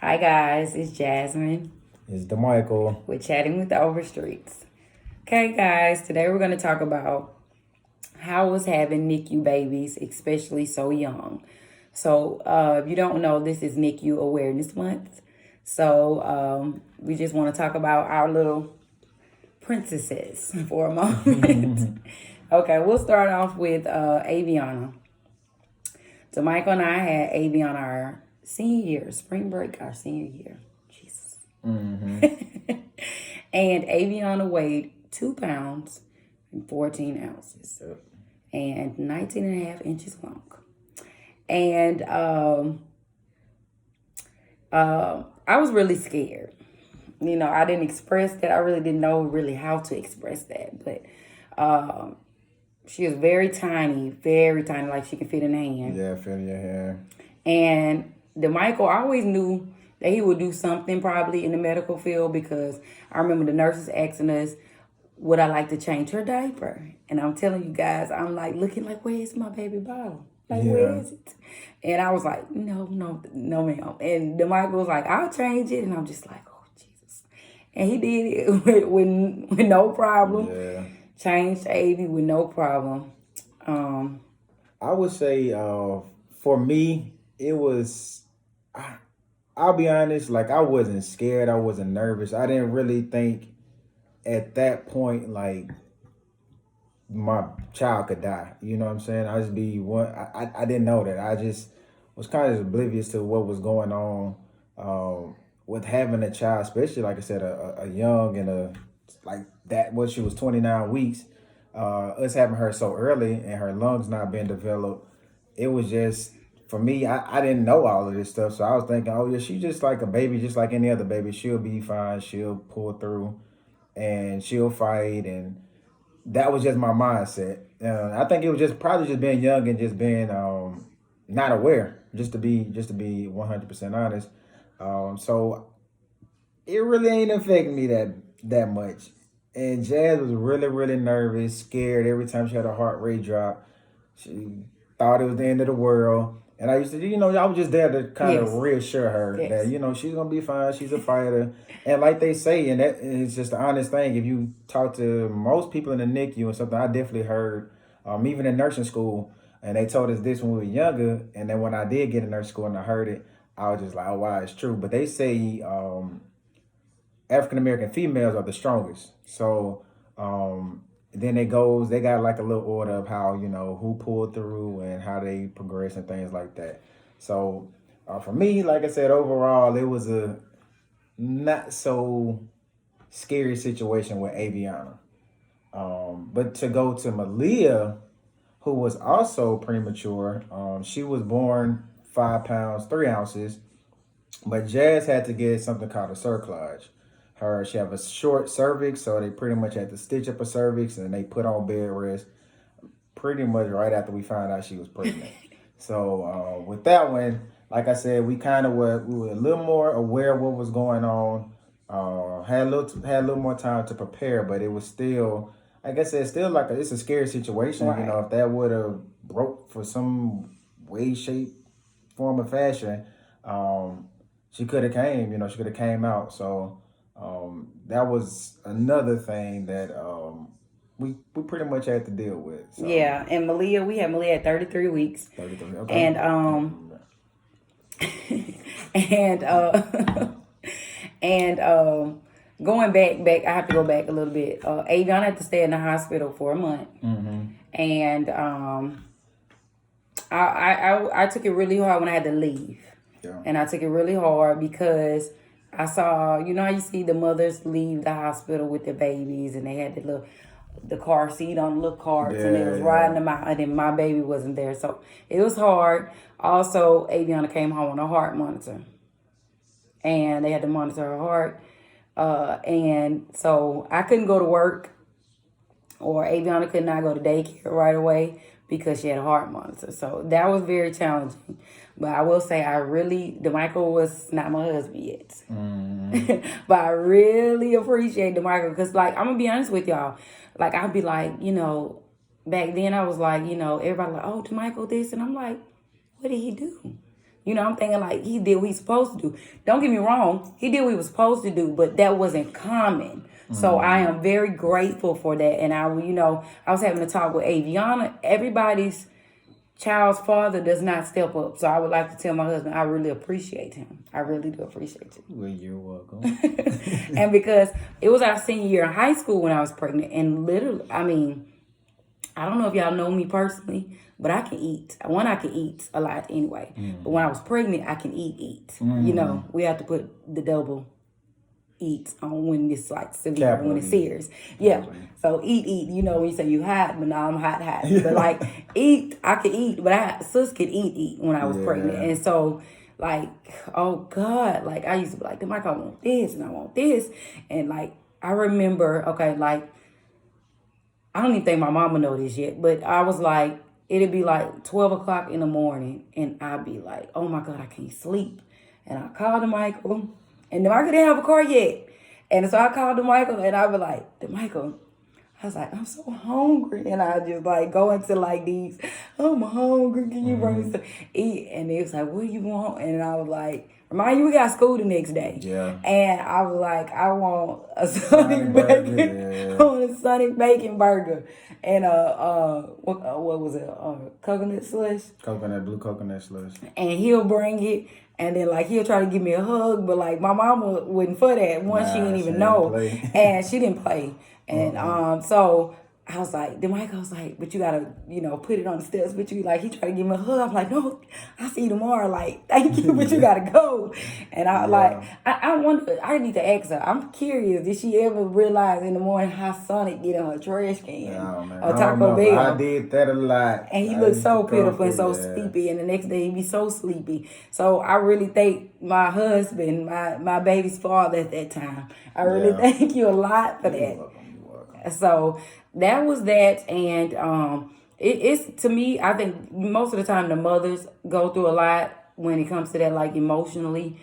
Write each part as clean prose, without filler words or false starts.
Hi guys, it's Jasmine. It's DeMichael. We're chatting with the Overstreets. Okay, guys, today we're going to talk about how was having NICU babies, especially so young. So, if you don't know, this is NICU Awareness Month. So, we just want to talk about our little princesses for a moment. Okay, we'll start off with Aviana. So, Michael and I had Aviana our senior year, spring break, our senior year. Jesus. And Aviana weighed 2 pounds and 14 ounces and 19 and a half inches long. And I was really scared. You know, I didn't express that. I really didn't know really how to express that. But she was very tiny, like she could fit in a hand. Yeah, fit in your hand. And Michael, I always knew that he would do something probably in the medical field because I remember the nurses asking us, would I like to change her diaper? And I'm telling you guys, I'm like looking like, where's my baby bottle? Like, where is it? And I was like, no, ma'am. And Michael was like, I'll change it. And I'm just like, oh, Jesus. And he did it with no problem. Yeah. Changed Avy with no problem. I would say for me, it was, I'll be honest, like I wasn't scared. I wasn't nervous. I didn't really think at that point, like, my child could die. You know what I'm saying? I just be one. I didn't know that. I just was kind of oblivious to what was going on with having a child, especially like I said, a young and a like that. What she was 29 weeks. Us having her so early and her lungs not being developed, it was just for me. I didn't know all of this stuff, so I was thinking, oh yeah, she's just like a baby, just like any other baby. She'll be fine. She'll pull through, and she'll fight and that was just my mindset. I think it was just probably just being young and just being not aware. Just to be 100% honest. So it really ain't affecting me that much. And Jazz was really nervous, scared every time she had a heart rate drop. She thought it was the end of the world. And I used to, I was just there to kind of reassure her that, she's going to be fine. She's a fighter. And like they say, and that is just the honest thing, if you talk to most people in the NICU and something I definitely heard, even in nursing school, and they told us this when we were younger. And then when I did get in nursing school and I heard it, I was just like, oh, wow, it's true. But they say African-American females are the strongest. So then they got like a little order of how, who pulled through and how they progress and things like that. So for me, like I said, overall, it was a not so scary situation with Aviana. But to go to Malia, who was also premature, she was born 5 pounds, 3 ounces, but Jazz had to get something called a cerclage. She have a short cervix, so they pretty much had to stitch up a cervix and they put on bed rest pretty much right after we found out she was pregnant. So with that one, like I said, we were a little more aware of what was going on. Had a little more time to prepare, but it was still, like I said, it's a scary situation. Right. If that would have broke for some way, shape, form, or fashion, she could have came. She could have came out. So that was another thing that we pretty much had to deal with. So. Yeah, and we had Malia at 33 weeks. 33, okay. And and going back, I have to go back a little bit. Avion had to stay in the hospital for a month. And I took it really hard when I had to leave. Yeah. And I took it really hard because I saw, how you see the mothers leave the hospital with their babies and they had the car seat on little carts and they was riding them out, and then my baby wasn't there. So it was hard. Also, Aviana came home on a heart monitor. And they had to monitor her heart. And so I couldn't go to work, or Aviana could not go to daycare right away because she had a heart monitor. So that was very challenging. But I will say DeMichael was not my husband yet. But I really appreciate DeMichael because, like, I'm going to be honest with y'all. Like, I'd be like, back then I was like, everybody like, oh, DeMichael this. And I'm like, what did he do? I'm thinking like he did what he's supposed to do. Don't get me wrong, he did what he was supposed to do, but that wasn't common. So I am very grateful for that. And I was having a talk with Aviana. Everybody's child's father does not step up. So I would like to tell my husband, I really appreciate him. I really do appreciate you. Well, you're welcome. And because it was our senior year in high school when I was pregnant, and literally, I mean, I don't know if y'all know me personally, but I can eat. I can eat a lot anyway. But when I was pregnant, I can eat. We have to put the double eat on when it's like severe, when it's serious. Yeah. So eat. When you say you hot, but now I'm hot. But like eat, I could eat, but sis could eat when I was pregnant. And so like, oh God, like I used to be like, Mike, I want this and I want this. And like, I remember, okay, like, I don't even think my mama know this yet, but I was like, it'd be like 12 o'clock in the morning and I'd be like, oh my God, I can't sleep. And I called to Michael. And Michael didn't have a car yet. And so I called Michael and I was like, Michael, I was like, I'm so hungry. And I just like go into like these, I'm hungry. Can you bring me some eat? And it was like, what do you want? And I was like, remind you, we got school the next day. Yeah. And I was like, I want a Sonic bacon. I want a Sonic bacon burger. And what was it? Coconut slush? Blue coconut slush. And he'll bring it. And then, like, he'll try to give me a hug, but, like, my mama wasn't for that. She didn't even know. And she didn't play. And so I was like, then Michael was like, but you got to, put it on the steps. But you, like, he tried to give me a hug. I'm like, no, I'll see you tomorrow. Like, thank you, but you got to go. And I wonder, I need to ask her. I'm curious, did she ever realize in the morning how Sonic get in her trash can? Or Taco Bell? I did that a lot. And he looked so pitiful and so sleepy. And the next day he'd be so sleepy. So I really thank my husband, my baby's father at that time. I really thank you a lot for that. You're welcome. So that was that. And it's to me, I think most of the time the mothers go through a lot when it comes to that, like emotionally.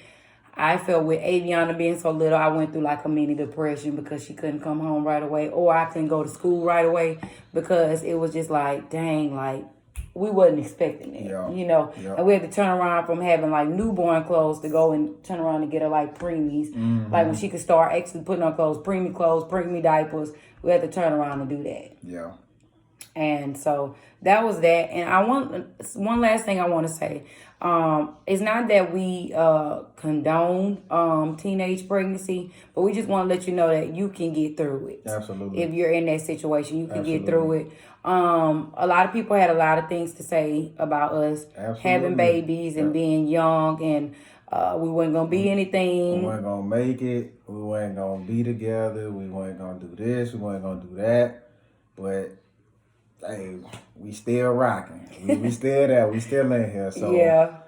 I felt with Aviana being so little, I went through like a mini depression because she couldn't come home right away, or I couldn't go to school right away because it was just like, dang, like we wasn't expecting it, and we had to turn around from having like newborn clothes to go and turn around and get her like preemies, like when she could start actually putting on preemie diapers, we had to turn around and do that. Yeah. And so that was that. And I want one last thing I want to say. It's not that we condone teenage pregnancy, but we just want to let you know that you can get through it. Absolutely. If you're in that situation, you can get through it. A lot of people had a lot of things to say about us having babies and being young, and we weren't gonna be anything. We weren't gonna make it. We weren't gonna be together. We weren't gonna do this. We weren't gonna do that. But hey, we still rocking. We still there. We still in here. So yeah.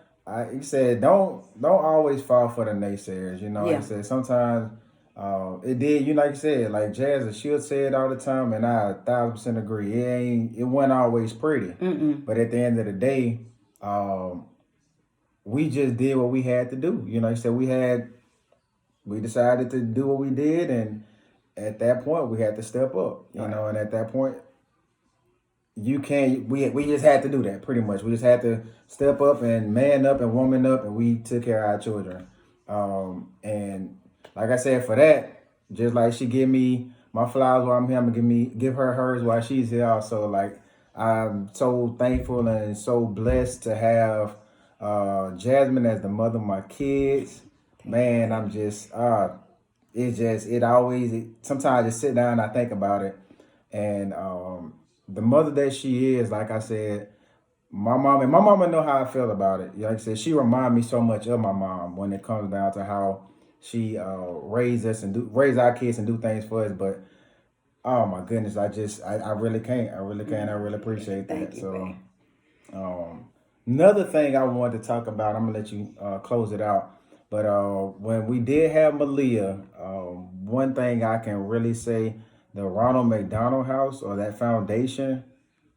You said don't always fall for the naysayers. Like I said, sometimes it did. Like you said, like Jazz, she'll say it all the time, and I 1,000% agree. It wasn't always pretty. But at the end of the day, we just did what we had to do. Like I said, we decided to do what we did, and at that point, we had to step up. And at that point, we just had to do that pretty much. We just had to step up and man up and woman up, and we took care of our children. And like I said, for that, just like she give me my flowers while I'm here, I'm gonna give her hers while she's here. Also, like I'm so thankful and so blessed to have Jasmine as the mother of my kids. Man, I'm just sometimes I just sit down and I think about it, and the mother that she is, like I said, my mama know how I feel about it. Like I said, she remind me so much of my mom when it comes down to how she raised us and raise our kids and do things for us. But oh my goodness, I really can't. I really appreciate that. Thank you, so another thing I wanted to talk about, I'm gonna let you close it out. But when we did have Malia, one thing I can really say, the Ronald McDonald House, or that foundation,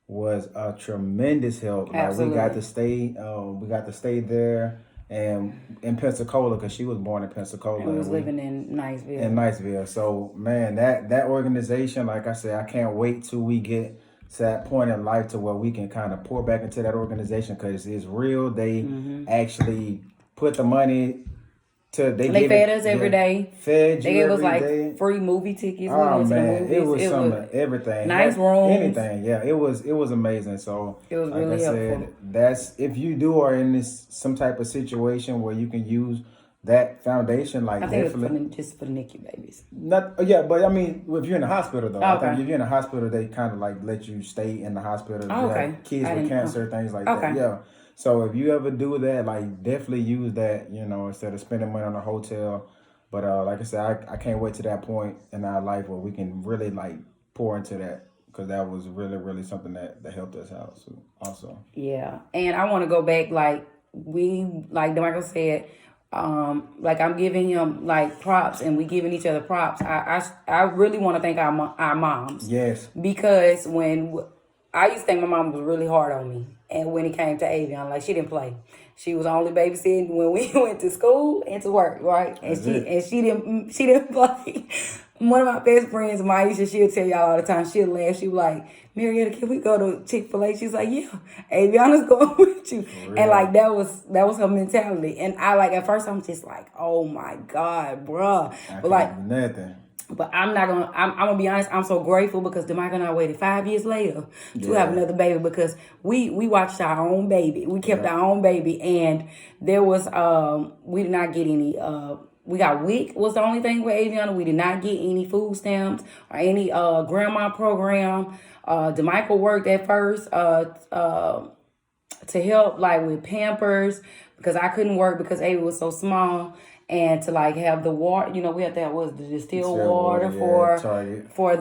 was a tremendous help. Absolutely. Like we got to stay there and in Pensacola, because she was born in Pensacola. And we was living in Niceville. So man, that organization, like I said, I can't wait till we get to that point in life to where we can kind of pour back into that organization because it's real. They actually put the money to They fed us every day. Fed They you gave us every like day. free movie tickets. We Oh went to the man, movies. it was some of everything. Nice rooms. Anything, yeah. It was amazing. So It was like really I helpful. said, that's if you do are in this some type of situation where you can use that foundation, like I think definitely. it's just for the NICU babies. Not yeah, but I mean, if you're in the hospital though, I think Okay. if you're in the hospital, they kind of like let you stay in the hospital. Oh, You okay. have kids I with didn't. cancer, things like Okay. that. Yeah. So if you ever do that, like definitely use that, instead of spending money on a hotel. But like I said, I can't wait to that point in our life where we can really like pour into that because that was really, really something that helped us out. So also. Yeah, and I want to go back. Like Michael said, like I'm giving him like props, and we giving each other props. I really want to thank our moms. Yes. Because when I used to think my mom was really hard on me, and when it came to Avion, like she didn't play. She was only babysitting when we went to school and to work, right? And she didn't play. One of my best friends, Maisha, she'll tell y'all all the time. She'll laugh. She was like, Marietta, can we go to Chick-fil-A? She's like, yeah, Aviana's going with you. And like that was her mentality. And I like at first I'm just like, oh my God, bruh. But like nothing. But I'm gonna be honest, I'm so grateful because DeMichael and I waited 5 years later to have another baby because we watched our own baby. We kept our own baby, and there was we did not get any we got WIC was the only thing with Aviana. We did not get any food stamps or any grandma program. DeMichael worked at first to help like with Pampers because I couldn't work because Ava was so small. And to like have the water, we have to have the distilled water for the for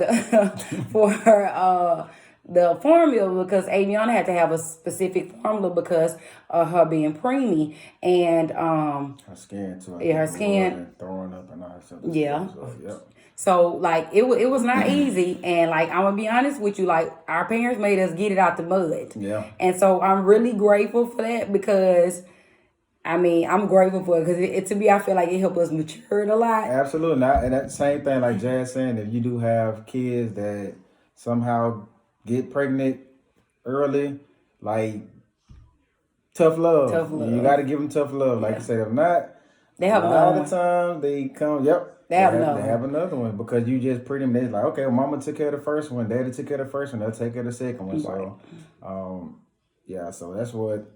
the formula because Aviana had to have a specific formula because of her being preemie and her skin too. Her skin throwing up and all that stuff. Yeah. Yep. So like it was not easy, and like I'm gonna be honest with you, like our parents made us get it out the mud. Yeah. And so I'm really grateful for that because. I mean, I'm grateful for it because to me, I feel like it helped us mature a lot. Absolutely. And that same thing, like Jazz saying, if you do have kids that somehow get pregnant early, like tough love. You got to give them tough love. Like I said, if not, they have a lot of times they come, they have another one because you just pretty much like, okay, well, mama took care of the first one, daddy took care of the first one, they'll take care of the second one. Right. So, so that's what.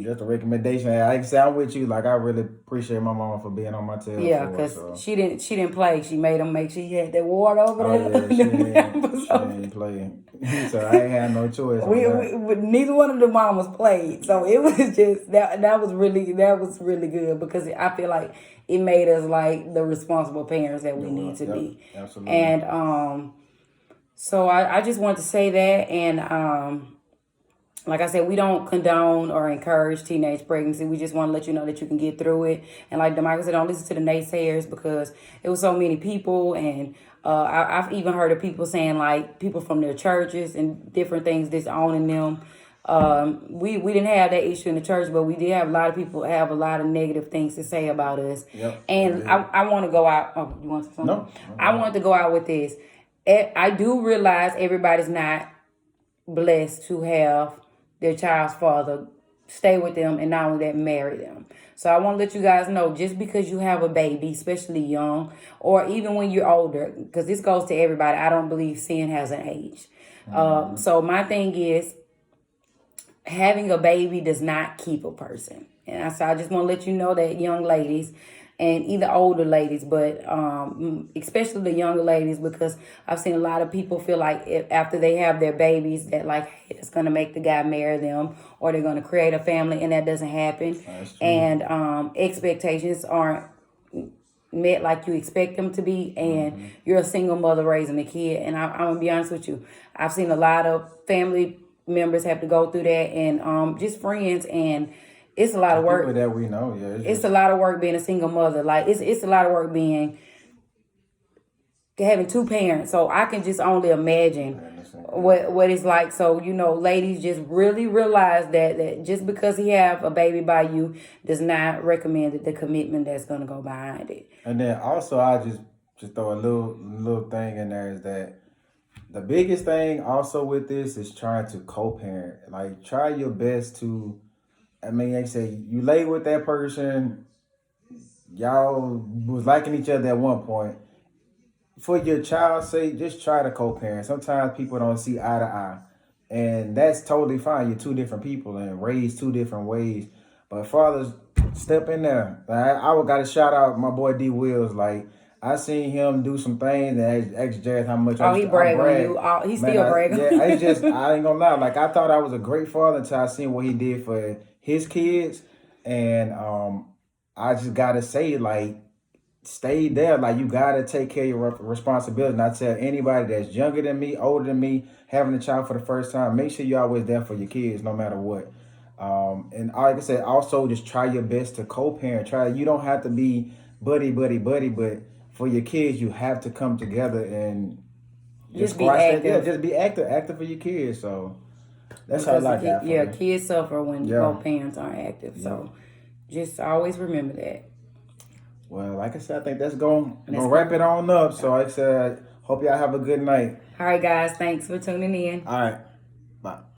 Just a recommendation. I sound with you. Like I really appreciate my mama for being on my tail. Yeah, because she didn't play. She made them make sure he had that water over there. Yeah, she didn't play. So I ain't had no choice. Neither one of the mamas played. So it was just that was really good because I feel like it made us like the responsible parents that we need to be. Absolutely. And so I just wanted to say that and like I said, we don't condone or encourage teenage pregnancy. We just want to let you know that you can get through it. And like DeMichael said, don't listen to the naysayers because it was so many people. And I've even heard of people saying like people from their churches and different things disowning them. We didn't have that issue in the church, but we did have a lot of people have a lot of negative things to say about us. Yep, and I want to go out. Oh, you want something? No. I want to go out with this. I do realize everybody's not blessed to have their child's father stay with them and not only that, marry them. So I want to let you guys know, just because you have a baby, especially young, or even when you're older, because this goes to everybody, I don't believe sin has an age. So my thing is, having a baby does not keep a person. And I just want to let you know that, young ladies, and either older ladies, but especially the younger ladies, because I've seen a lot of people feel like after they have their babies that like it's going to make the guy marry them or they're going to create a family, and that doesn't happen. And expectations aren't met like you expect them to be, and you're a single mother raising a kid. And I'm going to be honest with you, I've seen a lot of family members have to go through that, and just friends, and it's a lot of work. People that we know, yeah. It's a lot of work being a single mother. Like it's a lot of work having two parents. So I can just only imagine what it's like. So ladies, just really realize that just because he have a baby by you does not recommend the commitment that's gonna go behind it. And then also I just throw a little thing in there is that The biggest thing also with this is trying to co-parent. Like, try your best to. I mean, like I say, you lay with that person. Y'all was liking each other at one point. For your child's sake, just try to co-parent. Sometimes people don't see eye to eye, and that's totally fine. You're two different people and raised two different ways. But fathers, step in there. I got to shout out my boy D Wills. Like, I seen him do some things and ask Jared how much Oh, he I brag on brag. you. Oh, he Man, still brag on yeah, it's you. just I ain't gonna lie. Like, I thought I was a great father until I seen what he did for his kids, and I just gotta say, like, stay there. Like, you gotta take care of your responsibility. And I tell anybody that's younger than me, older than me, having a child for the first time, make sure you're always there for your kids, no matter what. And like I said, also just try your best to co-parent. Try. You don't have to be buddy, but for your kids, you have to come together and just Just be squash that. Yeah, active. just be active for your kids. So that's all Because I got for you. kids suffer when Yeah. both parents aren't active. Yeah. So just always remember that. Well, like I said, I think that's going to That's wrap good. it on up. So like I said, hope y'all have a good night. All right, guys. Thanks for tuning in. All right. Bye.